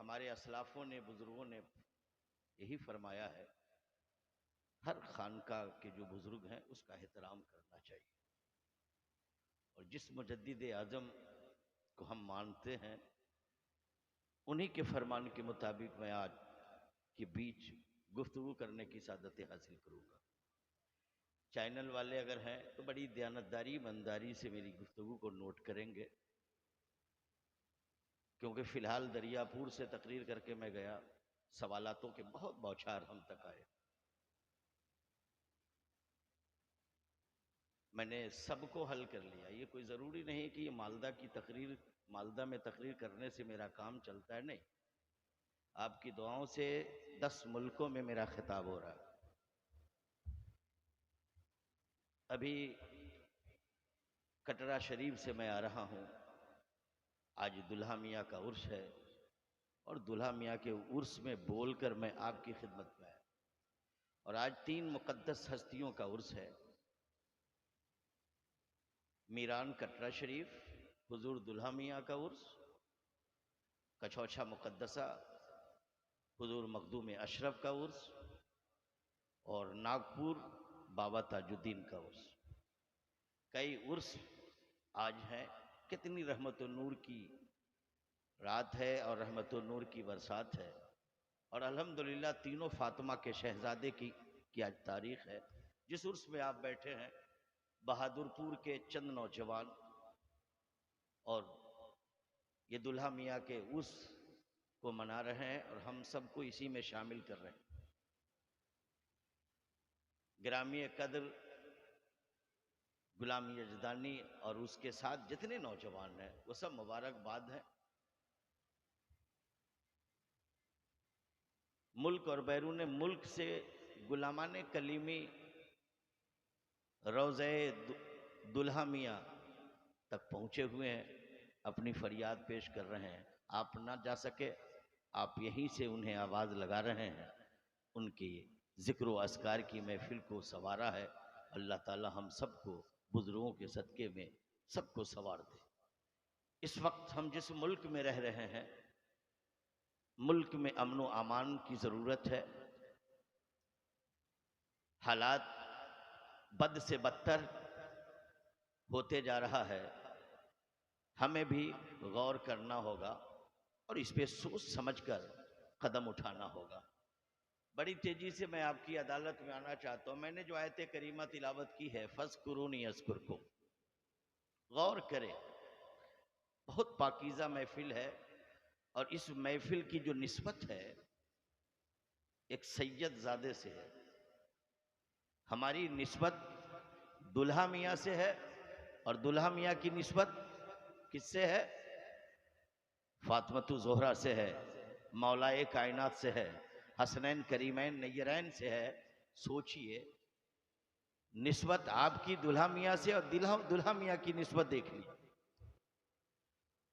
हमारे असलाफों ने, बुजुर्गों ने यही फरमाया है, हर खानका के जो बुजुर्ग हैं उसका एहतराम करना चाहिए। और जिस मुजद्दिद आज़म को हम मानते हैं, उन्हीं के फरमान के मुताबिक मैं आज के बीच गुफ्तगू करने की सादत हासिल करूँगा। चैनल वाले अगर हैं तो बड़ी दयानतदारी, ईमानदारी से मेरी गुफ्तगू को नोट करेंगे, क्योंकि फ़िलहाल दरियापुर से तकरीर करके मैं गया, सवालातों के बहुत बौछार हम तक आए। मैंने सबको हल कर लिया। ये कोई ज़रूरी नहीं कि ये मालदा में तकरीर करने से मेरा काम चलता है, नहीं। आपकी दुआओं से 10 मुल्कों में मेरा खिताब हो रहा है। अभी कटरा शरीफ से मैं आ रहा हूँ। आज दुल्हा मियाँ का उर्स है और दुल्हा मियाँ के उर्स में बोलकर मैं आपकी खिदमत में आया। और आज 3 मुक़द्दस हस्तियों का उर्स है। मीरान कटरा शरीफ, हुजूर दुल्हा मियाँ का उर्स, कछौछा मुक़द्दसा हुजूर मखदूम अशरफ का उर्स, और नागपुर बाबा ताजुद्दीन का उर्स। कई उर्स आज हैं। कितनी रहमत नूर की रात है और रहमत नूर की बरसात है। और अल्हम्दुलिल्लाह तीनों फातिमा के शहजादे की आज तारीख है। जिस उर्स में आप बैठे हैं, बहादुरपुर के चंद नौजवान और ये दुल्हा मियाँ के उर्स को मना रहे हैं और हम सबको इसी में शामिल कर रहे हैं। ग्रामीय कदर गुलाम यजदानी और उसके साथ जितने नौजवान हैं वो सब मुबारकबाद हैं। मुल्क और बैरून मुल्क से गुलामान कलीमी रोज़े दुल्हा मियाँ तक पहुँचे हुए हैं, अपनी फरियाद पेश कर रहे हैं। आप ना जा सके, आप यहीं से उन्हें आवाज़ लगा रहे हैं। उनकी ज़िक्र व अस्कार की महफिल को संवारा है। अल्लाह ताला हम सबको बुजुर्गों के सदक़े में सबको संवार दे। इस वक्त हम जिस मुल्क में रह रहे हैं, मुल्क में अमन व अमान की ज़रूरत है। हालात बद से बदतर होते जा रहा है। हमें भी गौर करना होगा और इस पे सोच समझकर कदम उठाना होगा। बड़ी तेजी से मैं आपकी अदालत में आना चाहता हूँ। मैंने जो आयत करीमा तिलावत की है, फ़ज़्कुरूनी अज़्कुरकुम, गौर करें। बहुत पाकीज़ा महफिल है और इस महफिल की जो निस्बत है एक सैयद ज़ादे से है। हमारी निस्बत दुल्हा मियाँ से है और दुल्हा मियाँ की निस्बत किससे है? फातिमतु ज़ोहरा से है, मौलाए कायनात से है, हसनैन करीमैन नय्यरैन से है। सोचिए, निस्बत आपकी दुल्हा मियाँ से और दुल्हा मियाँ की निस्बत देख ली।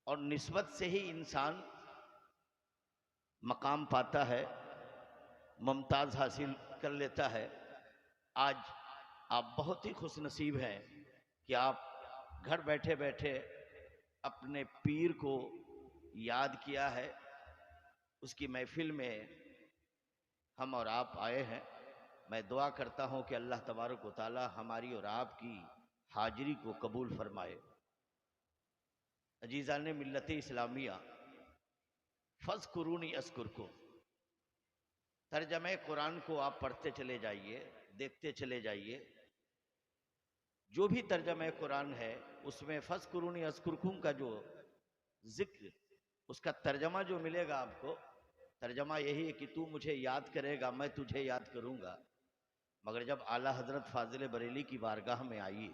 और निस्बत से ही इंसान मकाम पाता है, मुमताज़ हासिल कर लेता है। आज आप बहुत ही खुश नसीब हैं कि आप घर बैठे बैठे अपने पीर को याद किया है। उसकी महफिल में हम और आप आए हैं। मैं दुआ करता हूं कि अल्लाह तबारक व तआला हमारी और आपकी हाजिरी को कबूल फरमाए। अजीज़ान मिल्लत इस्लामिया, फ़ज़्कुरूनी अज़्कुरकुम, तर्जमे कुरान को आप पढ़ते चले जाइए, देखते चले जाइए। जो भी तर्जमे कुरान है उसमें फ़ज़्कुरूनी अज़्कुरकुम का जो जिक्र, उसका तर्जमा जो मिलेगा आपको, तर्जमा यही है कि तू मुझे याद करेगा, मैं तुझे याद करूँगा। मगर जब आला हज़रत फ़ाज़िल बरेली की बारगाह में आइए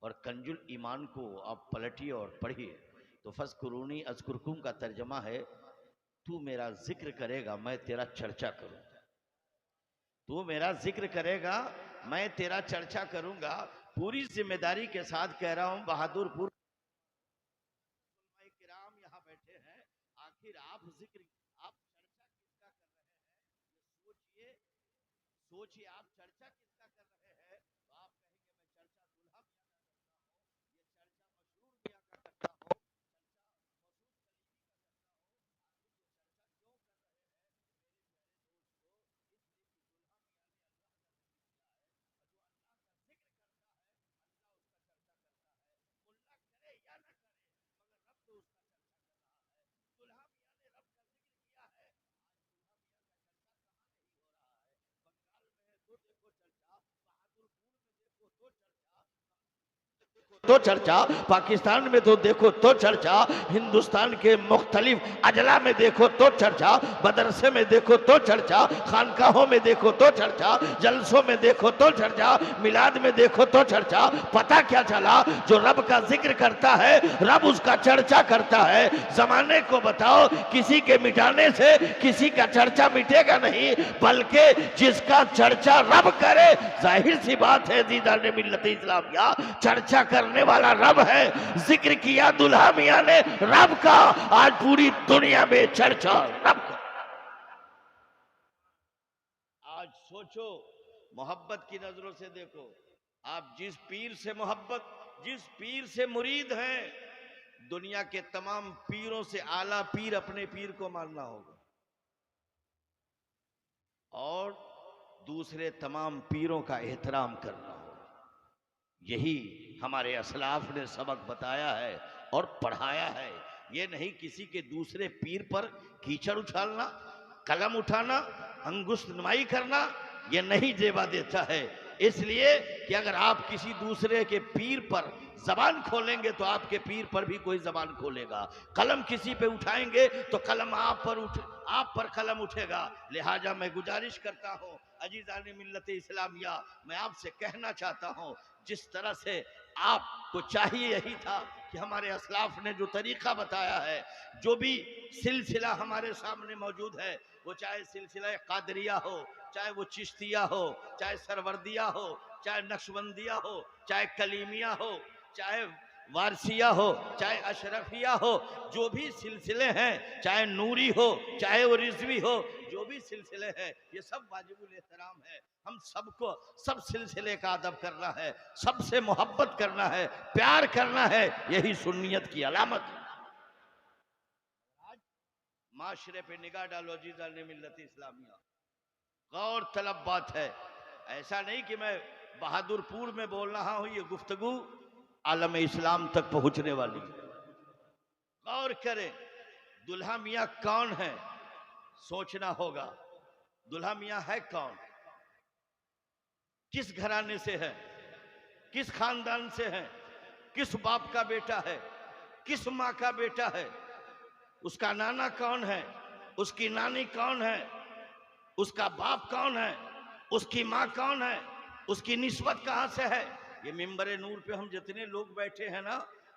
और कंजुल ईमान को आप पलटिए और पढ़िए, तो फ़ज़्कुरूनी अज़्कुरकुम का तर्जमा है, तू मेरा जिक्र करेगा, मैं तेरा चर्चा करूँगा। तू मेरा जिक्र करेगा, मैं तेरा चर्चा करूँगा। पूरी जिम्मेदारी के साथ कह रहा हूँ, बहादुरपुर किराम यहाँ बैठे हैं। आखिर आप चर्चा किसका कर रहे हैं? ये सोचिए, सोचिए आप चर्चा किसका कर रहे हैं? तो आप कहेंगे मैं चर्चा दुल्हा मियाँ का करता हूँ, ये चर्चा मशरूर मियाँ का करता हूँ, चर्चा मसूद कलीमी का करता हूँ। तो चर्चा, पाकिस्तान में तो देखो तो चर्चा, हिंदुस्तान के मुख्तलिफ अजला में देखो तो चर्चा, मदरसे में देखो तो चर्चा, खानकाहों में देखो तो चर्चा, जलसों में देखो तो चर्चा, मिलाद में देखो तो चर्चा। पता क्या चला, जो रब का जिक्र करता है रब उसका चर्चा करता है। जमाने को बताओ, किसी के मिटाने से किसी का चर्चा मिटेगा नहीं, बल्कि जिसका चर्चा रब करे, जाहिर सी बात है दीदार मिल्लत इस्लामिया चर्चा करने वाला रब है। जिक्र किया दुल्हा मियां ने रब का, आज पूरी दुनिया में चर्चा रब का। आज सोचो, मोहब्बत की नजरों से देखो, आप जिस पीर से मोहब्बत, जिस पीर से मुरीद हैं, दुनिया के तमाम पीरों से आला पीर अपने पीर को मानना होगा, और दूसरे तमाम पीरों का एहतराम करना होगा। यही हमारे असलाफ ने सबक बताया है और पढ़ाया है। ये नहीं किसी के दूसरे पीर पर कीचड़ उछालना, कलम उठाना, अंगुष्ठ नुमाई करना, ये नहीं जेबा देता है। इसलिए कि अगर आप किसी दूसरे के पीर पर जबान खोलेंगे तो आपके पीर पर भी कोई जबान खोलेगा। कलम किसी पे उठाएंगे तो कलम आप पर कलम उठेगा। लिहाजा मैं गुजारिश करता हूँ अजीज़ान मिल्लत इस्लामिया, मैं आपसे कहना चाहता हूँ, जिस तरह से आपको चाहिए यही था कि हमारे असलाफ ने जो तरीका बताया है, जो भी सिलसिला हमारे सामने मौजूद है, वो चाहे सिलसिला कादरिया हो, चाहे वो चिश्तिया हो, चाहे सरवर्दिया हो, चाहे नक्शबंदिया हो, चाहे कलीमिया हो, चाहे वारसिया हो, चाहे अशरफिया हो, जो भी सिलसिले हैं, चाहे नूरी हो, चाहे वो रिजवी हो, जो भी सिलसिले हैं, ये सब वाजिबुल एहतराम है। हम सबको सब सिलसिले का अदब करना है, सबसे मोहब्बत करना है, प्यार करना है, यही सुन्नियत की अलामत है। आज माशरे पे निगाह डालो अजीज़ान मिल्लत इस्लामिया, गौर तलब बात है। ऐसा नहीं कि मैं बहादुरपुर में बोल रहा हूं, ये गुफ्तगू आलम इस्लाम तक पहुंचने वाली है। गौर करें, दुल्हा मियां कौन है, सोचना होगा। दुल्हा मियां है कौन, किस घराने से है, किस खानदान से है, किस बाप का बेटा है, किस माँ का बेटा है, उसका नाना कौन है, उसकी नानी कौन है, उसका बाप कौन है, उसकी माँ कौन है, उसकी निस्बत कहां से है। ये मिंबरे नूर पे हम जितने लोग बैठे हैं ना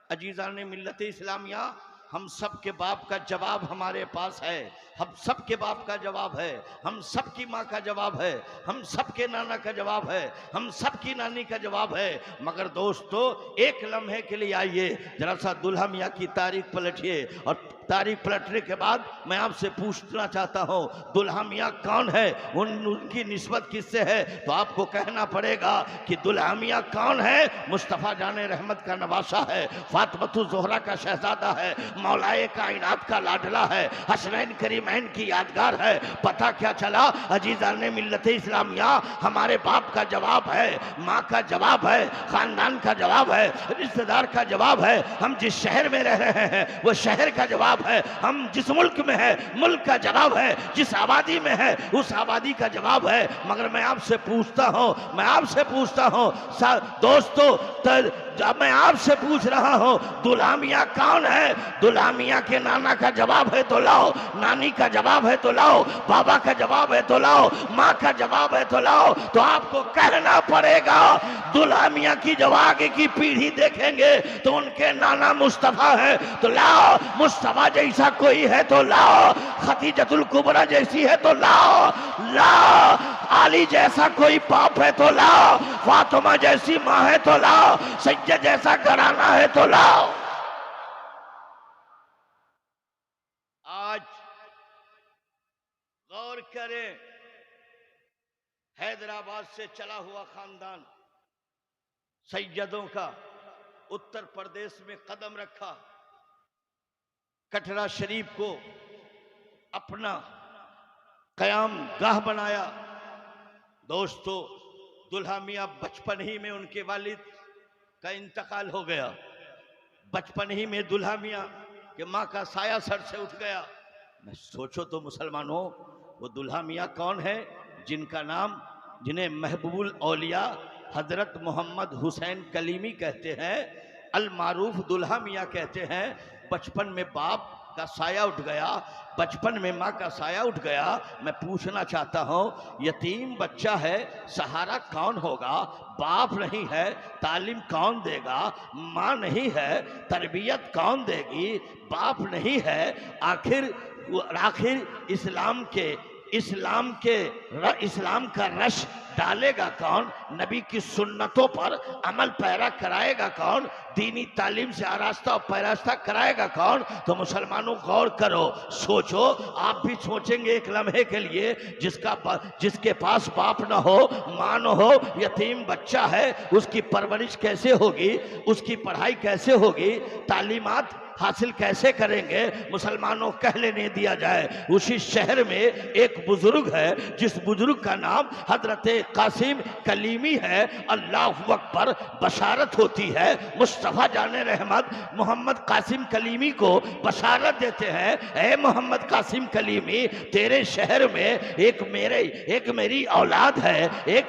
अजीज़ान मिल्लत इस्लामिया, हम सब के बाप का जवाब हमारे पास है, हम सब के बाप का जवाब है, हम सब की माँ का जवाब है, हम सब के नाना का जवाब है, हम सब की नानी का जवाब है। मगर दोस्तों, एक लम्हे के लिए आइए, जरा सा दुल्हा मियाँ की तारीख पलटिए, और तारीख पलटने के बाद मैं आपसे पूछना चाहता हूँ, दुल्हा मियाँ कौन है, उनकी निस्बत किससे है। तो आपको कहना पड़ेगा कि दुल्हा मियाँ कौन है, मुस्तफ़ा जाने रहमत का नवासा है, फातिमतु ज़ोहरा का शहजादा है, मौलाए कायनात का लाडला है, हसनैन करीमैन की यादगार है। पता क्या चला अजीज़ान मिल्लत इस्लामिया, हमारे बाप का जवाब है, माँ का जवाब है, खानदान का जवाब है, रिश्तेदार का जवाब है, हम जिस शहर में रह रहे हैं वो शहर का जवाब है, हम जिस मुल्क में है मुल्क का जवाब है, जिस आबादी में है उस आबादी का जवाब है। मगर मैं आपसे पूछता हूँ दोस्तों, जब मैं आपसे पूछ रहा हूँ दुल्हा मियाँ कौन है, दुल्हा मियाँ के नाना का जवाब है तो लाओ, नानी का जवाब है तो लाओ, बाबा का जवाब है तो लाओ, माँ का जवाब है तो लाओ। तो आपको कहना पड़ेगा, दुल्हा मियाँ की जब आगे की पीढ़ी देखेंगे तो उनके नाना मुस्तफ़ा है तो लाओ, मुस्तफ़ा जैसा कोई है तो लाओ, खदीजतुल कुबरा जैसी है तो लाओ, अली जैसा कोई बाप है तो लाओ, फातिमा जैसी माँ है तो लाओ, सैयद जैसा घराना है तो लाओ। आज गौर करें, हैदराबाद से चला हुआ खानदान सैयदों का उत्तर प्रदेश में कदम रखा, कटरा शरीफ को अपना कयाम गाह बनाया। दोस्तों, दुल्हा मियाँ बचपन ही में उनके वालिद का इंतकाल हो गया, बचपन ही में दुल्हा मियाँ के माँ का साया सर से उठ गया। मैं सोचो तो मुसलमानों, वो दुल्हा मियाँ कौन है जिनका नाम, जिन्हें महबूबुल औलिया हजरत मोहम्मद हुसैन कलीमी कहते हैं, अल मारूफ दुल्हा मियाँ कहते हैं, बचपन में बाप का साया उठ गया, बचपन में माँ का साया उठ गया। मैं पूछना चाहता हूँ, यतीम बच्चा है, सहारा कौन होगा? बाप नहीं है, तालीम कौन देगा? माँ नहीं है, तरबियत कौन देगी? बाप नहीं है। आखिर इस्लाम का रश डालेगा कौन? नबी की सुन्नतों पर अमल पैरा कराएगा कौन? दीनी तालीम से आरास्ता और पैरास्ता कराएगा कौन? तो मुसलमानों गौर करो, सोचो। आप भी सोचेंगे एक लम्हे के लिए, जिसके पास बाप न हो, मां न हो, यतीम बच्चा है, उसकी परवरिश कैसे होगी? उसकी पढ़ाई कैसे होगी? तालीमात हासिल कैसे करेंगे? मुसलमानों कह लेने दिया जाए, उसी शहर में एक बुजुर्ग है, जिस बुजुर्ग का नाम हजरत कासिम कलीमी है। अल्लाहु अकबर, बशारत होती है, मुस्तफ़ा जाने रहमत मोहम्मद कासिम कलीमी को बशारत देते हैं, ए मोहम्मद कासिम कलीमी, तेरे शहर में एक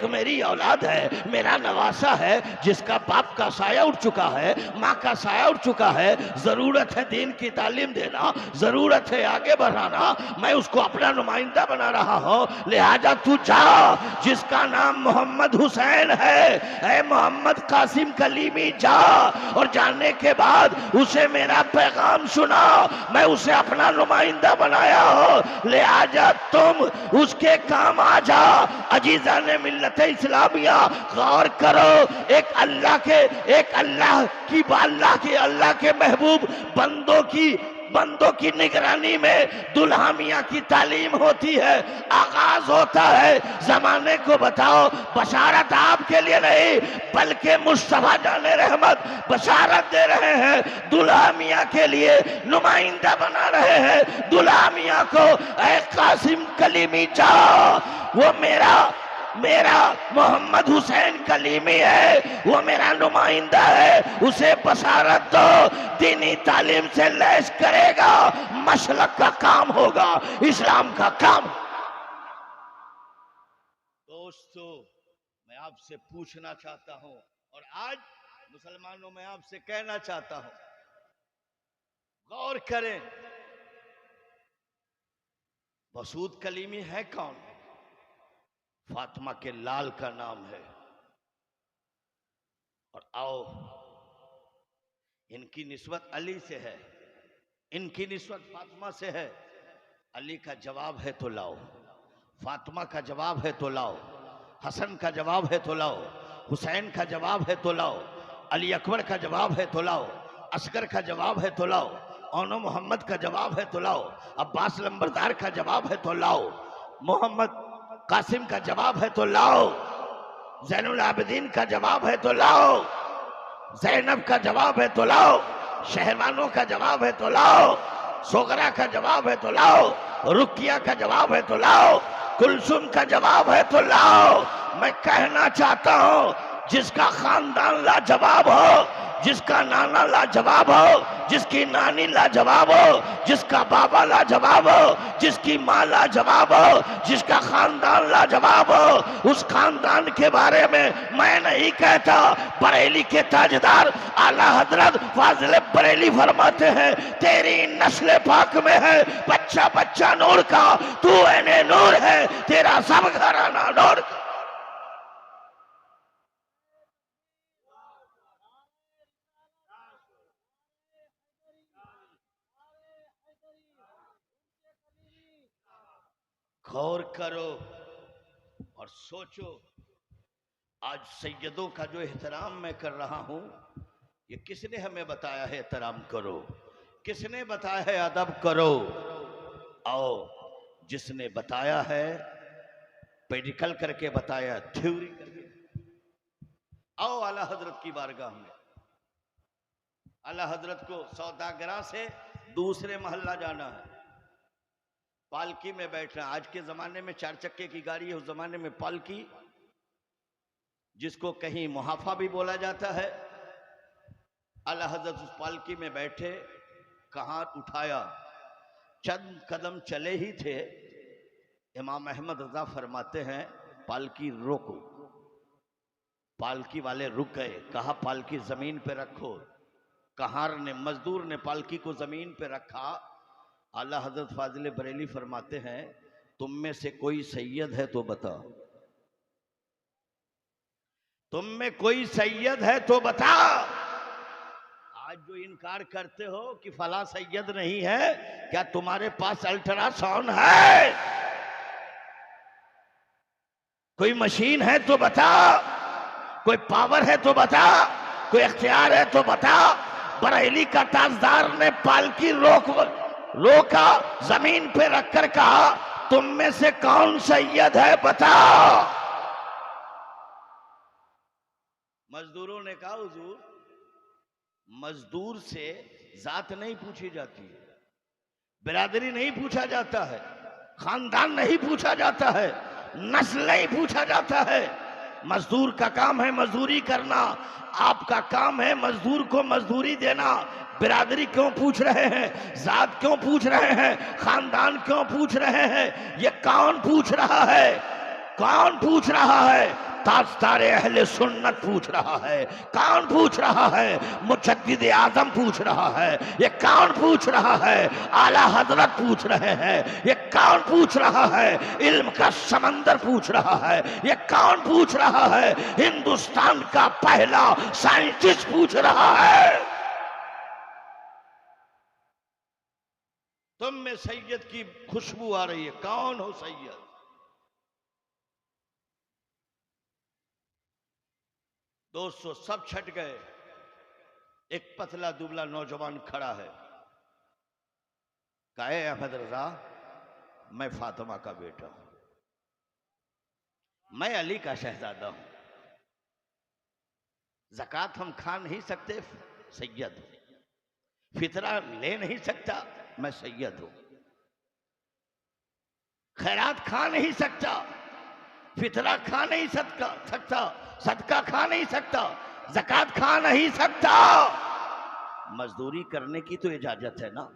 मेरी औलाद है, मेरा नवासा है, जिसका बाप का साया उठ चुका है, माँ का साया उठ चुका है। जरूरत है दीन की तालीम देना, जरूरत है आगे बढ़ाना। मैं उसको अपना नुमाइंदा बना रहा हूं, लिहाजा तू जा, जिसका नाम मोहम्मद हुसैन है, ऐ मोहम्मद कासिम कलीमी, जा और जानने के बाद उसे मेरा पैगाम सुना। मैं उसे अपना नुमाइंदा बनाया हो, लिहाजा तुम उसके काम आ जा। अजीजा ने मिल्लत इस्लामिया, गौर करो, एक अल्लाह के महबूब बंदों की निगरानी में दुल्हा मियाँ की तालीम होती है, आगाज होता है। जमाने को बताओ, बशारत आपके लिए नहीं, बल्कि मुस्तफा जाने रहमत बशारत दे रहे हैं, दुल्हा मियाँ के लिए नुमाइंदा बना रहे हैं दुल्हा मियाँ को। ऐ कासिम कलीमी, जाओ, वो मेरा मोहम्मद हुसैन कलीमी है, वो मेरा नुमाइंदा है, उसे बशारत दो, दीनी तालीम से लैस करेगा, मशलक का काम होगा, इस्लाम का काम। दोस्तों, मैं आपसे पूछना चाहता हूं, और आज मुसलमानों में आपसे कहना चाहता हूं, गौर करें, मसूद कलीमी है कौन? फातिमा के लाल का नाम है। और आओ, इनकी निस्बत अली से है, इनकी निस्बत फातिमा से है। अली का जवाब है तो लाओ, फातिमा का जवाब है तो लाओ, हसन का जवाब है तो लाओ, हुसैन का जवाब है तो लाओ, अली अकबर का जवाब है तो लाओ, असगर का जवाब है तो लाओ, ओनो मोहम्मद का जवाब है तो लाओ, अब्बास लंबरदार का जवाब है तो लाओ, मोहम्मद कासिम का जवाब है तो लाओ, जैनुल आबिदीन का जवाब है तो लाओ, जैनब का जवाब है तो लाओ, शहरवानों का जवाब है तो लाओ, सोगरा का जवाब है तो लाओ, रुकिया का जवाब है तो लाओ, कुलसुम का जवाब है तो लाओ। मैं कहना चाहता हूं, जिसका खानदान लाजवाब हो, जिसका नाना लाजवाब हो, जिसकी नानी लाजवाब हो, जिसका बाबा लाजवाब हो, जिसकी माँ लाजवाब हो, जिसका खानदान लाजवाब हो, उस खानदान के बारे में मैं नहीं कहता। बरेली के ताजदार आला हजरत फाजिल बरेली फरमाते हैं, तेरी नस्ल पाक में है बच्चा बच्चा नूर का, तू एने नूर है, तेरा सब घराना नूर का। गौर करो और सोचो, आज सैयदों का जो एहतराम मैं कर रहा हूं, ये किसने हमें बताया है एहतराम करो? किसने बताया है अदब करो? आओ, जिसने बताया है, मेडिकल करके बताया, थ्योरी करके। आओ आला हजरत की बारगाह में। आला हजरत को सौदागरा से दूसरे मोहल्ला जाना है, पालकी में बैठना। आज के जमाने में 4 चक्के की गाड़ी है, उस जमाने में पालकी, जिसको कहीं मुहाफा भी बोला जाता है। आला हजरत उस पालकी में बैठे, कहां उठाया, चंद कदम चले ही थे, इमाम अहमद रजा फरमाते हैं, पालकी रोको। पालकी वाले रुक गए, कहा पालकी जमीन पे रखो। कहार ने, मजदूर ने पालकी को जमीन पे रखा। आला हजरत फाजिल बरेली फरमाते हैं, तुम में से कोई सैयद है तो बताओ, तुम में कोई सैयद है तो बताओ। आज जो इनकार करते हो कि फला सैयद नहीं है, क्या तुम्हारे पास अल्ट्रासाउंड है? कोई मशीन है तो बता, कोई पावर है तो बता, कोई इख्तियार है तो बता। बरेली का ताजदार ने पालकी रोका, जमीन पे रखकर कहा, तुम में से कौन सैयद है बताओ। मजदूरों ने कहा, हुजूर मजदूर से जात नहीं पूछी जाती है, बिरादरी नहीं पूछा जाता है, खानदान नहीं पूछा जाता है, नस्ल नहीं पूछा जाता है। मजदूर का काम है मजदूरी करना, आपका काम है मजदूर को मजदूरी देना। बिरादरी क्यों पूछ रहे हैं, जात क्यों पूछ रहे हैं, खानदान क्यों पूछ रहे हैं? ये कौन पूछ रहा है? कौन पूछ रहा है? ताजदारे अहले सुन्नत पूछ रहा है। कौन पूछ रहा है? मुजद्दिद आजम पूछ रहा है। ये कौन पूछ रहा है? आला हजरत पूछ रहे हैं। ये कौन पूछ रहा है? इल्म का समंदर पूछ रहा है। ये कौन पूछ रहा है? हिंदुस्तान का पहला साइंटिस्ट पूछ रहा है। तुम में सैयद की खुशबू आ रही है, कौन हो सैयद? दोस्तों सब छट गए। एक पतला दुबला नौजवान खड़ा है, कहे अहमद रजा, मैं फातिमा का बेटा हूं, मैं अली का शहजादा हूं, ज़कात हम खा नहीं सकते, सैयद हूं, फितरा ले नहीं सकता, मैं सैयद हूं, खैरात खा नहीं सकता, फितरा खा नहीं सकता, सदका खा नहीं सकता, ज़कात खा नहीं सकता। मजदूरी करने की तो इजाजत है ना,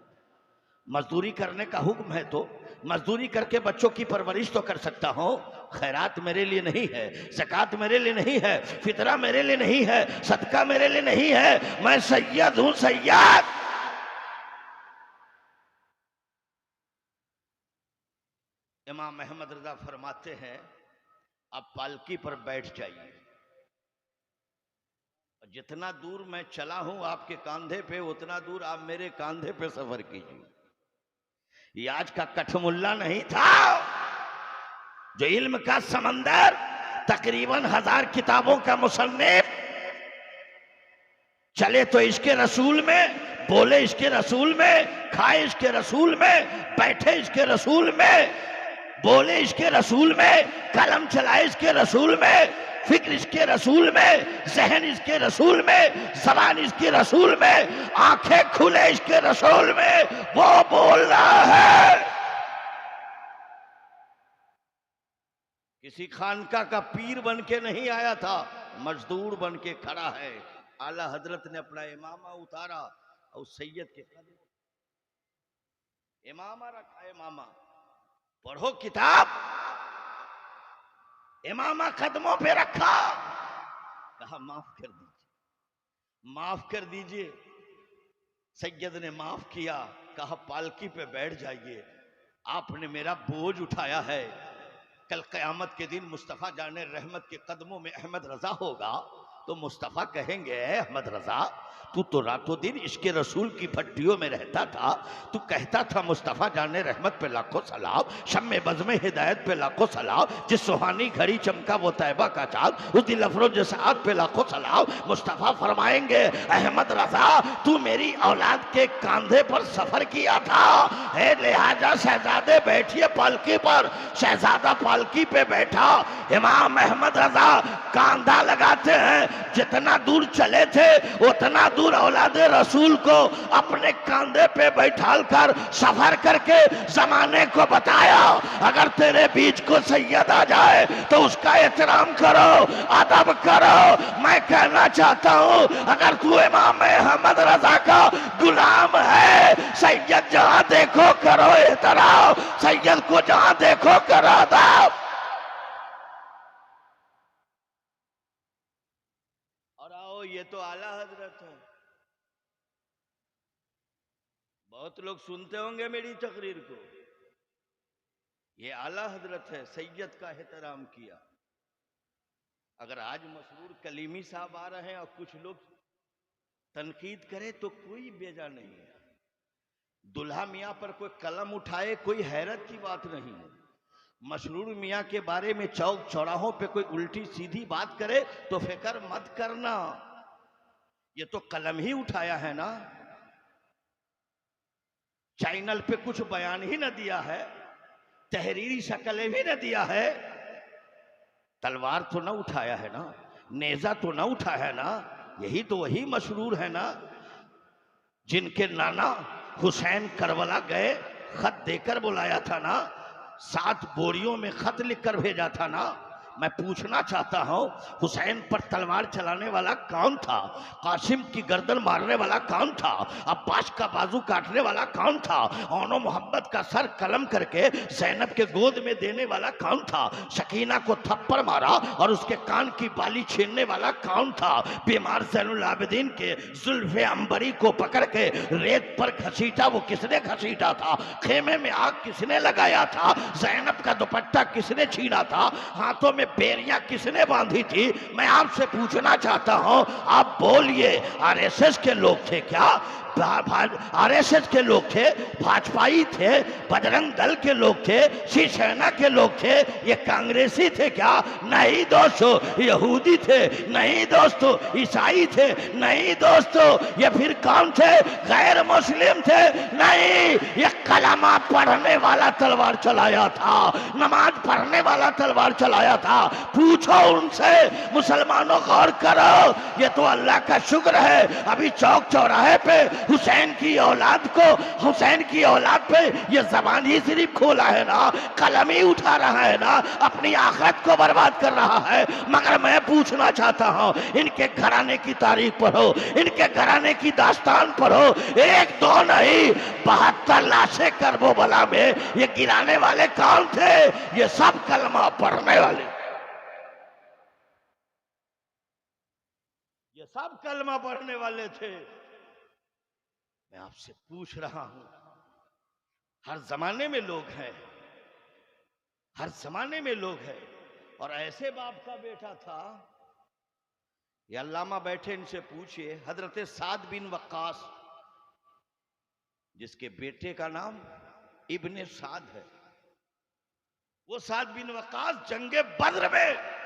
मजदूरी करने का हुक्म है, तो मजदूरी करके बच्चों की परवरिश तो कर सकता हूं। खैरात मेरे लिए नहीं है, ज़कात मेरे लिए नहीं है, फितरा मेरे लिए नहीं है, सदका मेरे लिए नहीं है, मैं सैयद हूं, सैयद। इमाम अहमद रजा फरमाते हैं, आप पालकी पर बैठ जाइए, जितना दूर मैं चला हूं आपके कांधे पे, उतना दूर आप मेरे कांधे पे सफर कीजिए। ये आज का कठमुल्ला नहीं था जो इल्म का समंदर, तकरीबन 1000 किताबों का मुसन्निफ, चले तो इसके रसूल में, बोले इसके रसूल में, खाए इसके रसूल में, बैठे इसके रसूल में, बोले इसके रसूल में, कलम चलाए इसके रसूल में, फिक्र इसके रसूल में, जहन इसके रसूल में, ज़बान इसके रसूल में, आंखें खुले इसके रसूल में, वो बोल रहा है। किसी खानका का पीर बन के नहीं आया था, मजदूर बन के खड़ा है। आला हजरत ने अपना इमामा उतारा और सैयद के कदम, इमामा रखा, इमामा पढ़ो किताब, इमामा कदमों पे रखा, कहा माफ कर दीजिए, माफ कर दीजिए। सैयद ने माफ किया, कहा पालकी पे बैठ जाइए, आपने मेरा बोझ उठाया है, कल क़यामत के दिन मुस्तफ़ा जाने रहमत के कदमों में अहमद रजा होगा, तो मुस्तफ़ा कहेंगे, अहमद रजा तू तो रातों दिन इसके रसूल की भट्टियों में रहता था, तू कहता था मुस्तफ़ा जाने रहमत पे लाखों सलाम, शम्मे बज़्म हिदायत पे लाखों सलाम, जिस सुहानी घड़ी चमका वो तैबा का चाँद, उस दिल अफरोज जसात पे लाखों सलाम। मुस्तफ़ा फरमाएंगे, अहमद रजा तू मेरी औलाद के कांधे पर सफर किया था, है लिहाजा शहजादे बैठिए पालकी पर। शहजादा पालकी पे बैठा, इमाम अहमद रजा कांधा लगाते हैं, जितना दूर चले थे उतना दूर औलादे रसूल को अपने कांधे पे बैठाल कर सफर करके जमाने को बताया, अगर तेरे बीच को सैयद आ जाए तो उसका एहतराम करो, अदब करो। मैं कहना चाहता हूं, अगर तू इमाम अहमद रजा का गुलाम है, सैयद जहां देखो करो एहतराम, सैयद को जहां देखो करो अदब। ये तो आला हजरत है। बहुत लोग सुनते होंगे मेरी तकरीर को, ये आला हजरत है, सैयद का एहतराम किया। अगर आज मसरूर कलीमी साहब आ रहे हैं और कुछ लोग तनकीद करे तो कोई बेजा नहीं है। दुल्हा मियाँ पर कोई कलम उठाए कोई हैरत की बात नहीं है। मसरूर मियाँ के बारे में चौक चौराहों पे कोई उल्टी सीधी बात करे तो फिक्र मत करना, ये तो कलम ही उठाया है ना, चैनल पे कुछ बयान ही न दिया है, तहरीरी शक्लें भी न दिया है, तलवार तो न उठाया है ना, नेजा तो न उठाया है ना। यही तो वही मसरूर है ना जिनके नाना हुसैन करबला गए, खत देकर बुलाया था ना, 7 बोरियों में खत लिखकर भेजा था ना। मैं पूछना चाहता हूं, हुसैन पर तलवार चलाने वाला कौन था? कासिम की गर्दन मारने वाला कौन था? अब्बास का बाजू काटने वाला कौन था? ओनो मोहम्मद का सर कलम करके ज़ैनब के गोद में देने वाला कौन था? शकीना को थप्पड़ मारा और उसके कान की बाली छीनने वाला कौन था? बीमार ज़ैनुल आबिदीन के जुल्फ़े अंबरी को पकड़ के रेत पर घसीटा, वो किसने घसीटा था? खेमे में आग किसने लगाया था? ज़ैनब का दुपट्टा किसने छीना था? हाथों में बेरियां किसने बांधी थी? मैं आपसे पूछना चाहता हूं, आप बोलिए, आरएसएस के लोग थे क्या? आरएसएस के लोग थे, भाजपाई थे, बजरंग दल के लोग थे, शिवसेना के लोग थे, ये कांग्रेसी थे क्या? नहीं दोस्तों, यहूदी थे। नहीं दोस्तों, ईसाई थे। नहीं दोस्तों, ये फिर कौन थे? गैर मुस्लिम थे। नहीं, ये कलमा पढ़ने वाला तलवार चलाया था, नमाज पढ़ने वाला तलवार चलाया था। पूछो उनसे, मुसलमानों गौर करो, ये तो अल्लाह का शुक्र है अभी चौक चौराहे पे हुसैन की औलाद को, हुसैन की औलाद पे ये जबान ही सिर्फ खोला है ना, कलम ही उठा रहा है ना, अपनी आखिरत को बर्बाद कर रहा है। मगर मैं पूछना चाहता हूं, इनके घराने की तारीख पढ़ो, इनके घराने की दास्तान पढ़ो, 1 2 नहीं 72 लाशें करबला में ये गिराने वाले कौन थे? ये सब कलमा पढ़ने वाले, ये सब कलमा पढ़ने वाले थे। मैं आपसे पूछ रहा हूं, हर जमाने में लोग हैं, हर जमाने में लोग हैं। और ऐसे बाप का बेटा था, ये अल्लामा बैठे, इनसे पूछिए, हजरत साद बिन वक्कास, जिसके बेटे का नाम इब्ने साद है, वो साद बिन वक्कास जंगे बद्र में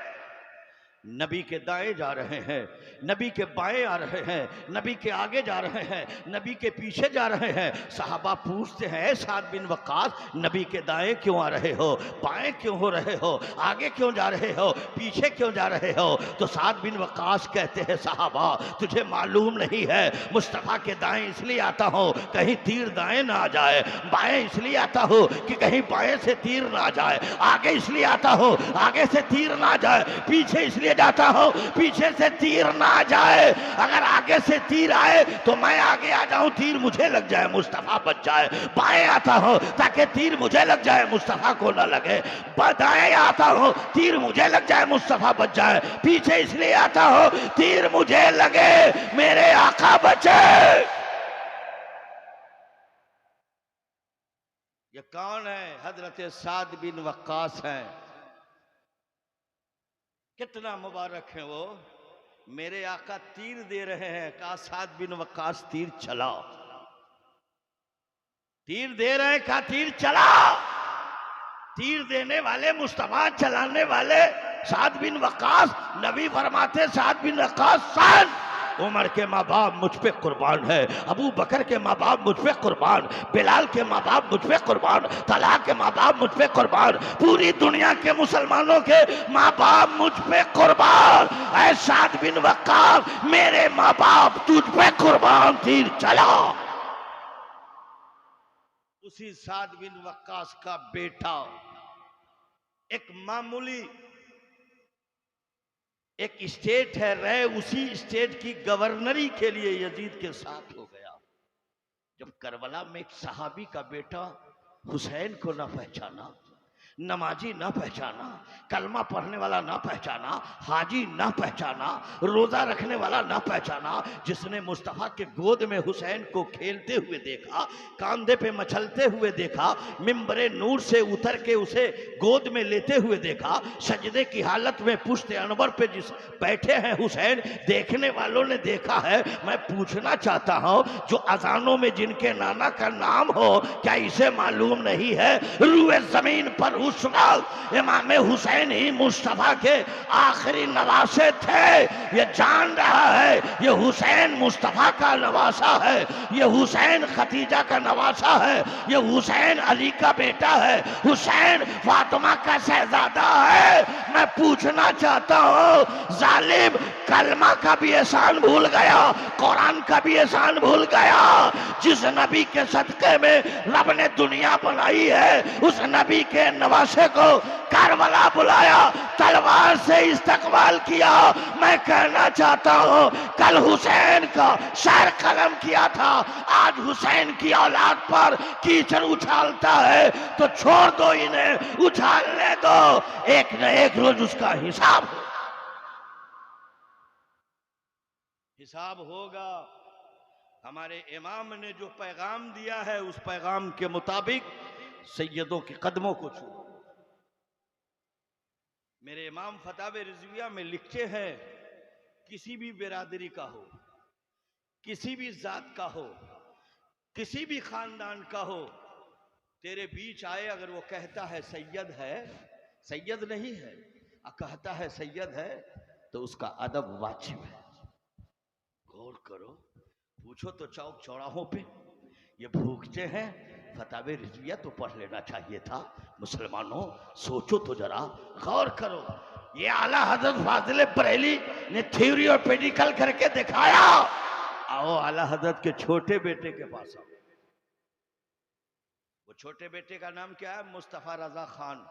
नबी के दाएं जा रहे हैं, नबी के बाएं आ रहे हैं, नबी के आगे जा रहे हैं, नबी के पीछे जा रहे हैं। सहाबा पूछते हैं, साद बिन वक्कास, नबी के दाएं क्यों आ रहे हो, बाएं क्यों हो रहे हो, आगे क्यों जा रहे हो, पीछे क्यों जा रहे हो? तो साद बिन वक्कास कहते हैं, सहाबा तुझे मालूम नहीं है, मुस्तफ़ा के दाएं इसलिए आता हूँ कहीं तीर दाएं ना आ जाए, बाएं इसलिए आता हूँ कि कहीं बाएं से तीर ना जाए, आगे इसलिए आता हूँ आगे से तीर ना जाए, पीछे इसलिए जाता हूं पीछे से तीर ना जाए। अगर आगे से तीर आए तो मैं आगे आ जाऊं, तीर मुझे लग जाए, मुस्तफा बच जाए। बाएं आता हूं ताकि तीर मुझे लग जाए, मुस्तफा को ना लगे। दाएं आता हूं तीर मुझे लग जाए, मुस्तफा बच जाए। पीछे इसलिए आता हूं तीर मुझे लगे, मेरे आका बचे। ये कौन है? हजरत साद बिन वक्कास हैं। कितना मुबारक है वो, मेरे आका तीर दे रहे हैं। कहा साद बिन वक्कास तीर चलाओ, तीर दे रहे हैं, कहा तीर चलाओ। तीर देने वाले, मुस्तफा चलाने वाले साद बिन वक्कास। नबी फरमाते साद बिन वक्कास सान, उमर के माँ बाप मुझ पे कुर्बान है, अबू बकर के माँ बाप मुझ पे कुर्बान, बिलाल के माँ बाप मुझ पे कुर्बान, तलहा के माँ बाप मुझ पे कुर्बान, पूरी दुनिया के मुसलमानों के माँ बाप मुझ पे कुर्बान। ऐ साद बिन वक्कास, मेरे माँ बाप तुझ पे कुर्बान, तीर चला। उसी साद बिन वक्कास का बेटा एक मामूली एक स्टेट है रहे, उसी स्टेट की गवर्नरी के लिए यजीद के साथ हो गया। जब करबला में एक सहाबी का बेटा हुसैन को न पहचाना, नमाजी ना पहचाना, कलमा पढ़ने वाला ना पहचाना, हाजी ना पहचाना, रोजा रखने वाला ना पहचाना, जिसने मुस्तफ़ा के गोद में हुसैन को खेलते हुए देखा, कांधे पे मचलते हुए देखा, मिंबरे नूर से उतर के उसे गोद में लेते हुए देखा, सजदे की हालत में पुश्ते अनवर पे जिस बैठे हैं हुसैन, देखने वालों ने देखा है। मैं पूछना चाहता हूं, जो अजानों में जिनके नाना का नाम हो, क्या इसे मालूम नहीं है रूए जमीन पर उस वक्त इमाम हुसैन ही मुस्तफा के आखिरी नवासे थे। ये जान रहा है ये हुसैन मुस्तफा का नवासा है, ये हुसैन खतीजा का नवासा है, ये हुसैन अली का बेटा है, हुसैन फातिमा का शहजादा है। मैं पूछना चाहता हूं, जालिम कलमा का भी एहसान भूल गया, कुरान का भी एहसान भूल गया। जिस नबी के सदके में रब ने दुनिया बनाई है, उस नबी के नवासे को करबला बुलाया, तलवार से इस्तकबाल किया। मैं कहना चाहता हूं, कल हुसैन का शायर कलम किया था, आज हुसैन की औलाद पर कीचड़ उछालता है तो छोड़ दो, इन्हें उछालने दो, एक न एक रोज उसका हिसाब होगा। हमारे इमाम ने जो पैगाम दिया है, उस पैगाम के मुताबिक सैयदों के कदमों को छू। मेरे इमाम फतावे रिजविया में लिखते हैं, किसी भी बिरादरी का हो, किसी भी जात का हो, किसी भी खानदान का हो, तेरे बीच आए, अगर वो कहता है सैयद है, सैयद नहीं है, कहता है सैयद है, तो उसका अदब वाजिब है। गौर करो, पूछो तो चौक चौराहों पे ये भूखते हैं, फतावे रिजविया तो पढ़ लेना चाहिए था। मुसलमानों सोचो तो जरा, गौर करो। ये आला हजरत फाजिल बरेली ने थ्योरी और प्रैक्टिकल करके दिखाया। आओ आला हजरत के छोटे बेटे के पास आओ। वो छोटे बेटे का नाम क्या है? मुस्तफा रजा खान,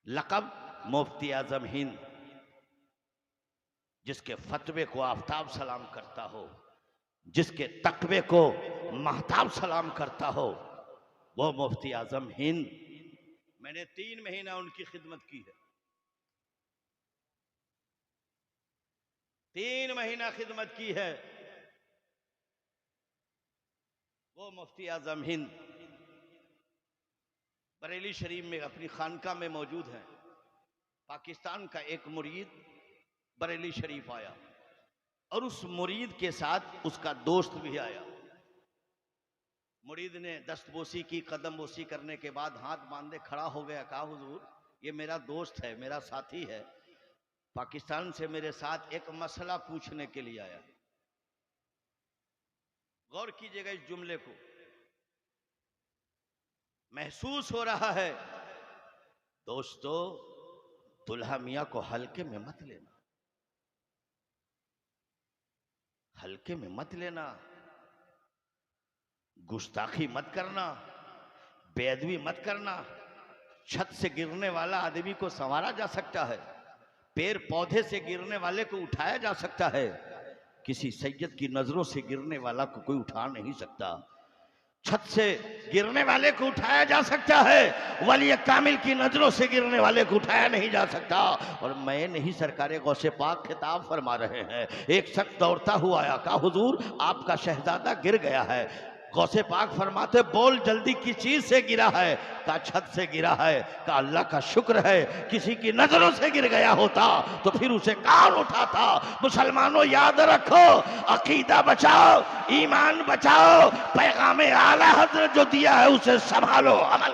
लक़ब मुफ्ती आजम हिंद, जिसके फतवे को आफ्ताब सलाम करता हो, जिसके तकवे को महताब सलाम करता हो, वो मुफ्ती आजम हिंद। मैंने 3 महीना उनकी खिदमत की है, 3 महीना खिदमत की है। वो मुफ्ती आजम हिंद बरेली शरीफ में अपनी खानका में मौजूद है। पाकिस्तान का एक मुरीद बरेली शरीफ आया और उस मुरीद के साथ उसका दोस्त भी आया। मुरीद ने दस्तबोसी की, कदम बोसी करने के बाद हाथ बांधे खड़ा हो गया, कहा हुजूर ये मेरा दोस्त है, मेरा साथी है, पाकिस्तान से मेरे साथ एक मसला पूछने के लिए आया। गौर कीजिएगा इस जुमले को, महसूस हो रहा है दोस्तों, दुल्हा मियां को हल्के में मत लेना, हल्के में मत लेना, गुस्ताखी मत करना, बेअदबी मत करना। छत से गिरने वाला आदमी को संवारा जा सकता है, पेड़ पौधे से गिरने वाले को उठाया जा सकता है, किसी सैयद की नजरों से गिरने वाला को कोई उठा नहीं सकता। छत से गिरने वाले को उठाया जा सकता है, वली कामिल की नजरों से गिरने वाले को उठाया नहीं जा सकता। और मैं नहीं, सरकार गौसे पाक खिताब फरमा रहे हैं। एक शख्स दौड़ता हुआ आया, कहा हुजूर आपका शहजादा गिर गया है। गौसे पाक फरमाते, बोल जल्दी किस चीज से गिरा है? कहा छत से गिरा है। कहा अल्लाह का शुक्र है, किसी की नजरों से गिर गया होता तो फिर उसे कौन उठाता। मुसलमानों याद रखो, अकीदा बचाओ, ईमान बचाओ, पैगाम आला हज़रत जो दिया है उसे संभालो, अमल।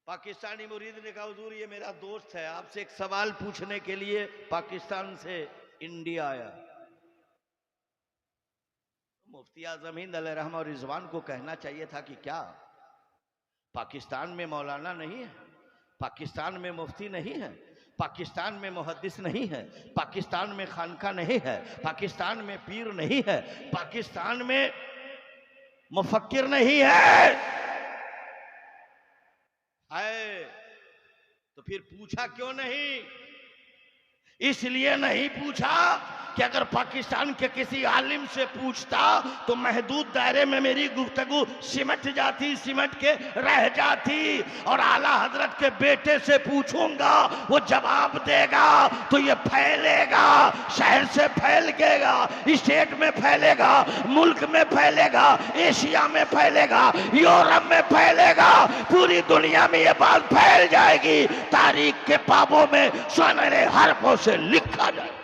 पाकिस्तानी मुरीद ने कहा हुजूर ये मेरा दोस्त है, आपसे एक सवाल पूछने के लिए पाकिस्तान से इंडिया आया। मुफ्ती आजम हिंद अलैहिर्रहमा और रिजवान को कहना चाहिए था कि क्या पाकिस्तान में मौलाना नहीं है, पाकिस्तान में मुफ्ती नहीं है, पाकिस्तान में मुहद्दिस नहीं है, पाकिस्तान में खानका नहीं है, पाकिस्तान में पीर नहीं है, पाकिस्तान में मुफक्किर नहीं है। तो फिर पूछा क्यों नहीं? इसलिए नहीं पूछा कि अगर पाकिस्तान के किसी आलिम से पूछता तो महदूद दायरे में मेरी गुफ्तगू सिमट के रह जाती, और आला हजरत के बेटे से पूछूंगा वो जवाब देगा तो ये फैलेगा, शहर से फैलेगा, स्टेट में फैलेगा, मुल्क में फैलेगा, एशिया में फैलेगा, यूरोप में फैलेगा, पूरी दुनिया में ये बात फैल जाएगी, तारीख के पापों में सुनहरे हरफों से लिखा जाए।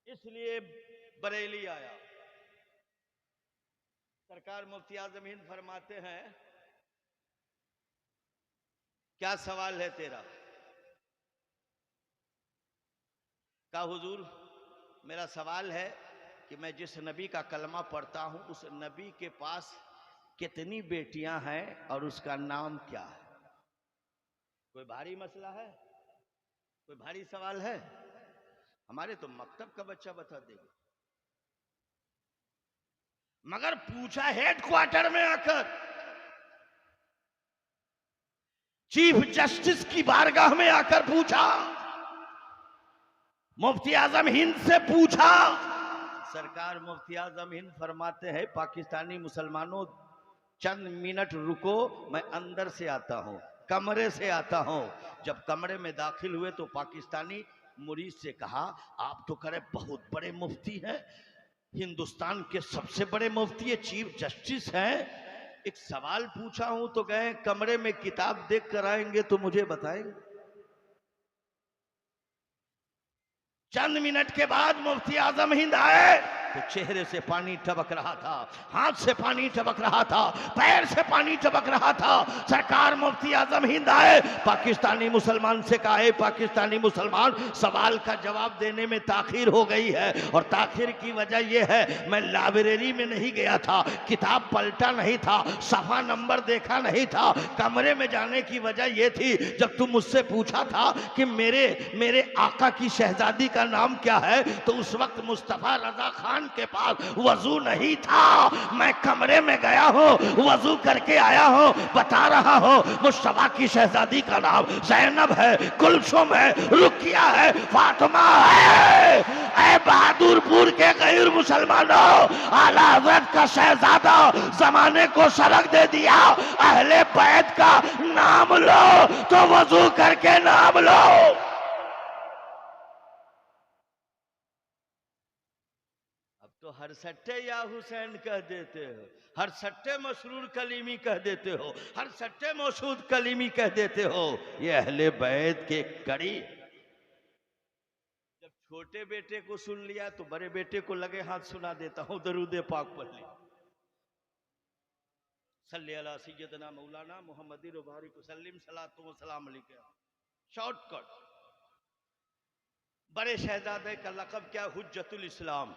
इसलिए बरेली आया। सरकार मुफ्ती आजम हिंद फरमाते हैं, क्या सवाल है तेरा? का हुजूर मेरा सवाल है कि मैं जिस नबी का कलमा पढ़ता हूं उस नबी के पास कितनी बेटियां हैं और उसका नाम क्या है? कोई भारी मसला है? कोई भारी सवाल है? हमारे तो मकतब का बच्चा बता देगा। मगर पूछा हेडक्वार्टर में आकर, चीफ जस्टिस की बारगाह में आकर पूछा, मुफ्ती आजम हिंद से पूछा। सरकार मुफ्ती आजम हिंद फरमाते हैं, पाकिस्तानी मुसलमानों चंद मिनट रुको, मैं अंदर से आता हूं, कमरे से आता हूं। जब कमरे में दाखिल हुए तो पाकिस्तानी मुरीद से कहा, आप तो करे बहुत बड़े मुफ्ती हैं, हिंदुस्तान के सबसे बड़े मुफ्ती चीफ जस्टिस हैं, एक सवाल पूछा हूं तो गए कमरे में किताब देख कर आएंगे तो मुझे बताएंगे। चंद मिनट के बाद मुफ्ती आजम हिंद आए तो चेहरे से पानी टपक रहा था, हाथ से पानी टपक रहा था, पैर से पानी टपक रहा था। सरकार मुफ्ती आजम हिंद आए, पाकिस्तानी मुसलमान से कहा, पाकिस्तानी मुसलमान, सवाल का जवाब देने में ताखीर हो गई है, और ताखीर की वजह यह है मैं लाइब्रेरी में नहीं गया था, किताब पलटा नहीं था, सफा नंबर देखा नहीं था। कमरे में जाने की वजह यह थी, जब तुम मुझसे पूछा था कि मेरे आका की शहजादी का नाम क्या है, तो उस वक्त मुस्तफा रजा खान के पास वजू नहीं था। मैं कमरे में गया हूं, वजू करके आया हूं, बता रहा हूं मुस्तफा की शहजादी का नाम ज़ैनब है, कुलसुम है, रुकिया है, फातिमा है। ऐ बहादुरपुर के गैर मुसलमानों, आला हज़रत का शहजादा जमाने को सबक दे दिया, अहले बैत का नाम लो तो वजू करके नाम लो। तो हर सट्टे या हुसैन कह देते हो, हर सट्टे मसरूर कलीमी कह देते हो, हर सट्टे मौसूद कलीमी कह देते हो। ये अहले बैत के कड़ी। जब छोटे बेटे को सुन लिया तो बड़े बेटे को लगे हाथ सुना देता हूं, दरूद पाक पढ़ ली, सल्ली अला सय्यदना मौलाना मुहम्मदिन व बारिक वसल्लिम सलातो व सलाम अलैका। शॉर्टकट। बड़े शहजादे का लक़ब क्या? हुज्जतुल इस्लाम।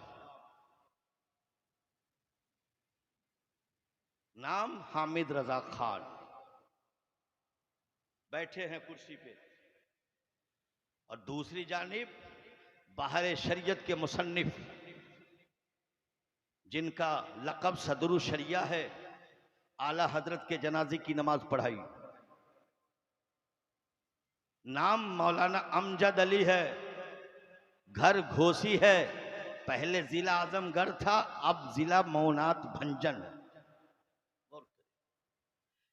नाम हामिद रजा खान। बैठे हैं कुर्सी पे, और दूसरी जानिब बाहर शरीयत के मुसन्निफ, जिनका लक़ब सदरुल शरिया है, आला हजरत के जनाजे की नमाज पढ़ाई। नाम मौलाना अमजद अली है, घर घोसी है, पहले जिला आजमगढ़ था, अब जिला मौनात भंजन।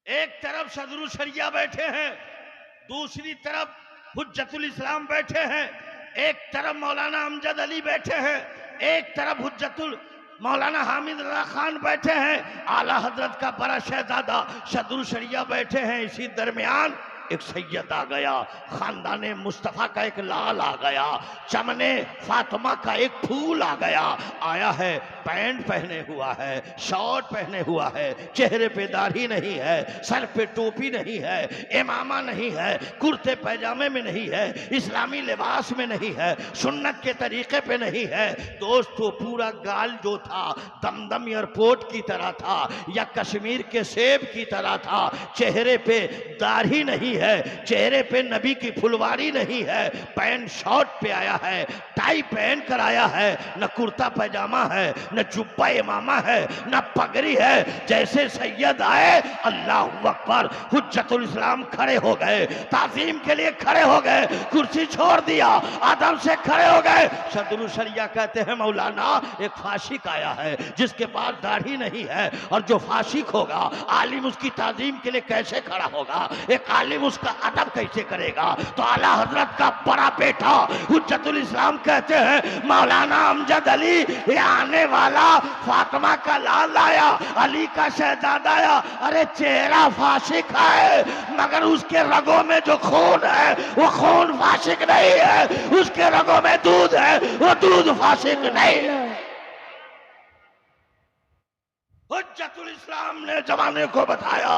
एक तरफ सदरुल शरिया बैठे हैं, दूसरी तरफ हुज्जतुल इस्लाम बैठे हैं, एक तरफ मौलाना अमजद अली बैठे हैं, एक तरफ हुज्जतुल मौलाना हामिद रजा खान बैठे हैं, आला हजरत का बड़ा शहजादा सदरुल शरिया बैठे हैं। इसी दरमियान एक सैयद आ गया, खानदाने मुस्तफ़ा का एक लाल आ गया, चमने फातिमा का एक फूल आ गया। आया है, पैंट पहने हुआ है, शॉर्ट पहने हुआ है, चेहरे पे दाढ़ी नहीं है, सर पे टोपी नहीं है, इमामा नहीं है, कुर्ते पैजामे में नहीं है, इस्लामी लिबास में नहीं है, सुन्नत के तरीके पे नहीं है। दोस्तों, पूरा गाल जो था दमदम एयरपोर्ट की तरह था या कश्मीर के सेब की तरह था। चेहरे पे दाढ़ी नहीं है, चेहरे पे नबी की फुलवारी नहीं है, पैंट शॉर्ट पे आया है, टाई पहन कर आया है, न कुर्ता पैजामा है, न जुब्बा इमामा है, न पगड़ी है। जैसे सैयद आए, अल्लाहू अकबर, हुज्जतुल इस्लाम खड़े हो गए, ताज़ीम के लिए खड़े हो गए, कुर्सी छोड़ दिया, आदम से खड़े हो गए। सदरुल शरिया कहते हैं मौलाना, एक फाशिक आया है जिसके पास दाढ़ी नहीं है, और जो फाशिक होगा आलिम उसकी ताज़ीम के लिए कैसे खड़ा होगा, एक आलिम उसका अदब कैसे करेगा। तो आला हजरत का बड़ा बेटा हुज्जतुल इस्लाम कहते हैं मौलाना अमजद अली, ये आने वाला फातिमा का लाल आया, अली का शहजादा आया। अरे चेहरा फाशिक है, मगर उसके रगों में जो खून है वो खून फाशिक नहीं है, उसके रगों में दूध है, वो दूध फाशिक नहीं है। हुज्जतुल इस्लाम ने जमाने को बताया,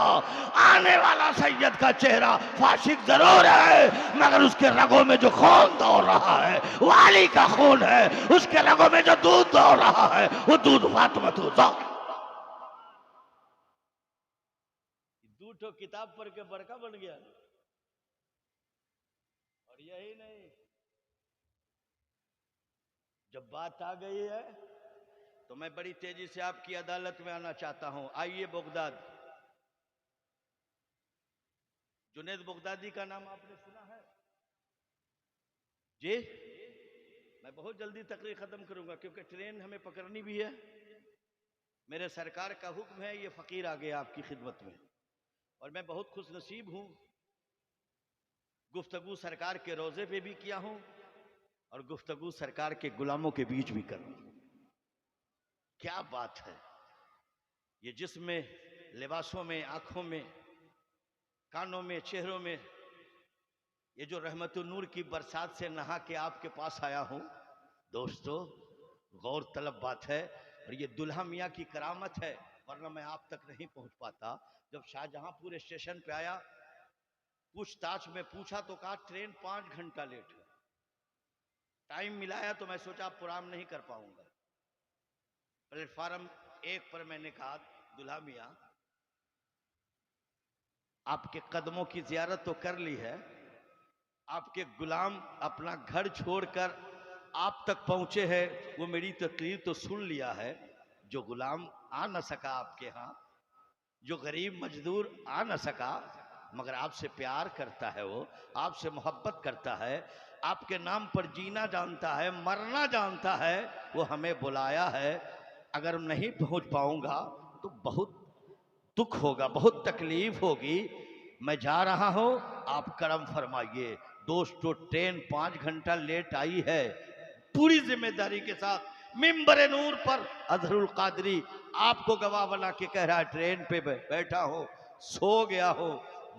आने वाला सैयद का चेहरा फाशिक जरूर है, मगर उसके रगों में जो खून दौड़ रहा है वो अली का खून है, उसके रगों में जो दूध दौड़ रहा है वो दूध फातिमा तो दूठो किताब पढ़ के बड़का बन गया। और यही नहीं, जब बात आ गई है तो मैं बड़ी तेजी से आपकी अदालत में आना चाहता हूं। आइए बगदाद, जुनैद बगदादी का नाम आपने सुना है जी? मैं बहुत जल्दी तकरीर खत्म करूंगा क्योंकि ट्रेन हमें पकड़नी भी है। मेरे सरकार का हुक्म है, ये फकीर आ गया आपकी खिदमत में, और मैं बहुत खुश नसीब हूं। गुफ्तगू सरकार के रोजे पे भी किया हूं और गुफ्तगू सरकार के गुलामों के बीच भी करूं। क्या बात है ये, जिसमें लिबासों में, आंखों में, कानों में, चेहरों में, ये जो रहमतुन नूर की बरसात से नहा के आपके पास आया हूं दोस्तों, गौर तलब बात है। और ये दुल्हा मियाँ की करामत है, वरना मैं आप तक नहीं पहुंच पाता। जब शाहजहांपुर स्टेशन पे आया, पूछताछ में पूछा तो कहा ट्रेन 5 घंटा लेट है। टाइम मिलाया तो मैं सोचा प्रोग्राम नहीं कर पाऊंगा। प्लेटफार्म 1 पर मैंने कहा दुल्हा मियाँ, आपके कदमों की जियारत तो कर ली है, आपके गुलाम अपना घर छोड़कर आप तक पहुंचे हैं, वो मेरी तकरीर तो सुन लिया है। जो गुलाम आ न सका आपके यहाँ, जो गरीब मजदूर आ न सका, मगर आपसे प्यार करता है, वो आपसे मोहब्बत करता है, आपके नाम पर जीना जानता है, मरना जानता है, वो हमें बुलाया है। अगर नहीं पहुंच पाऊंगा तो बहुत दुख होगा, बहुत तकलीफ होगी। मैं जा रहा हूं, आप करम फरमाइए। दोस्तों ट्रेन 5 घंटा लेट आई है, पूरी जिम्मेदारी के साथ मिंबर नूर पर अजहरुल कादरी आपको गवाह बना के कह रहा है, ट्रेन पे बैठा हो, सो गया हो।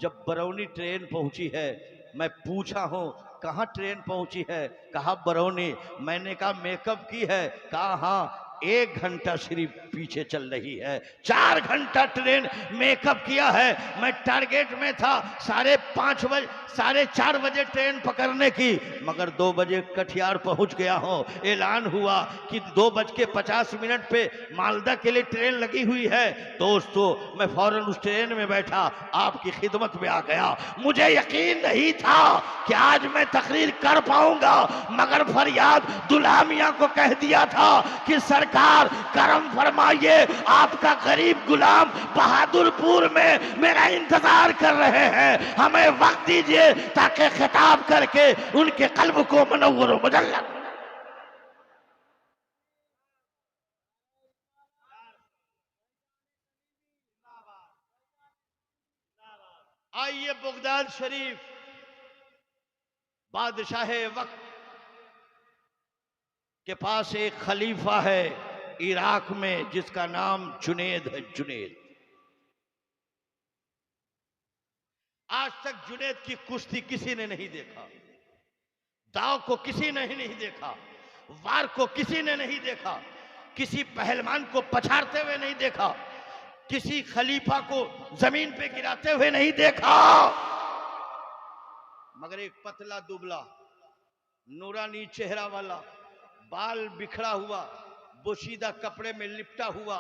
जब बरौनी ट्रेन पहुंची है, मैं पूछा हूं कहाँ ट्रेन पहुंची है, कहा बरौनी। मैंने कहा मेकअप की है, कहा हाँ, 1 घंटा सिर्फ पीछे चल रही है, 4 घंटा ट्रेन मेकअप किया है। मैं टारगेट में था 4:30 बजे ट्रेन पकड़ने की, मगर 2 बजे कटिहार पहुंच गया हूं। ऐलान हुआ कि 2:50 पे मालदा के लिए ट्रेन लगी हुई है। दोस्तों मैं फौरन उस ट्रेन में बैठा, आपकी खिदमत में आ गया। मुझे यकीन नहीं था कि आज मैं तकरीर कर पाऊंगा, मगर फरियाद दुल्हा मियां को कह दिया था कि सरकार करम फरमाइए, आपका गरीब गुलाम बहादुरपुर में मेरा इंतजार कर रहे हैं, हमें वक्त दीजिए ताकि खिताब करके उनके कल्ब को मनव्वर व मुजल्लल। आइए बगदाद शरीफ, बादशाह वक्त के पास एक खलीफा है इराक में, जिसका नाम जुनैद है। जुनैद, आज तक जुनैद की कुश्ती किसी ने नहीं देखा, दाव को किसी ने नहीं देखा, वार को किसी ने नहीं देखा, किसी पहलवान को पछाड़ते हुए नहीं देखा, किसी खलीफा को जमीन पे गिराते हुए नहीं देखा, मगर एक पतला दुबला नूरानी चेहरा वाला, बाल बिखरा हुआ, बोशीदा कपड़े में लिपटा हुआ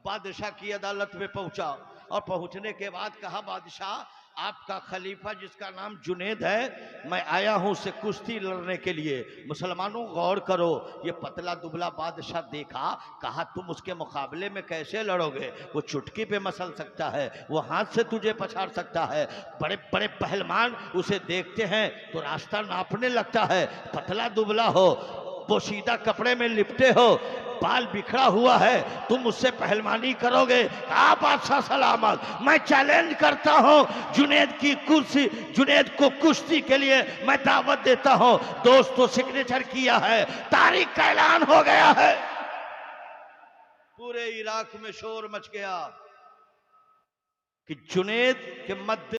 बादशाह की अदालत में पहुंचा। और पहुंचने के बाद कहा, बादशाह आपका खलीफा जिसका नाम जुनेद है, मैं आया हूं उससे कुश्ती लड़ने के लिए। मुसलमानों गौर करो, ये पतला दुबला बादशाह देखा, कहा तुम उसके मुकाबले में कैसे लड़ोगे? वो चुटकी पे मसल सकता है, वो हाथ से तुझे पछाड़ सकता है। बड़े बड़े पहलवान उसे देखते हैं तो रास्ता नापने लगता है। पतला दुबला हो, पोशीदा कपड़े में लिपटे हो, बाल बिखरा हुआ है, तुम उससे पहलवानी करोगे? कहा बादशाह सलामत, मैं चैलेंज करता हूं जुनेद की कुर्सी, जुनेद को कुश्ती के लिए मैं दावत देता हूं। दोस्तों सिग्नेचर किया है, तारीख का ऐलान हो गया है। पूरे इराक में शोर मच गया कि जुनेद के मध्य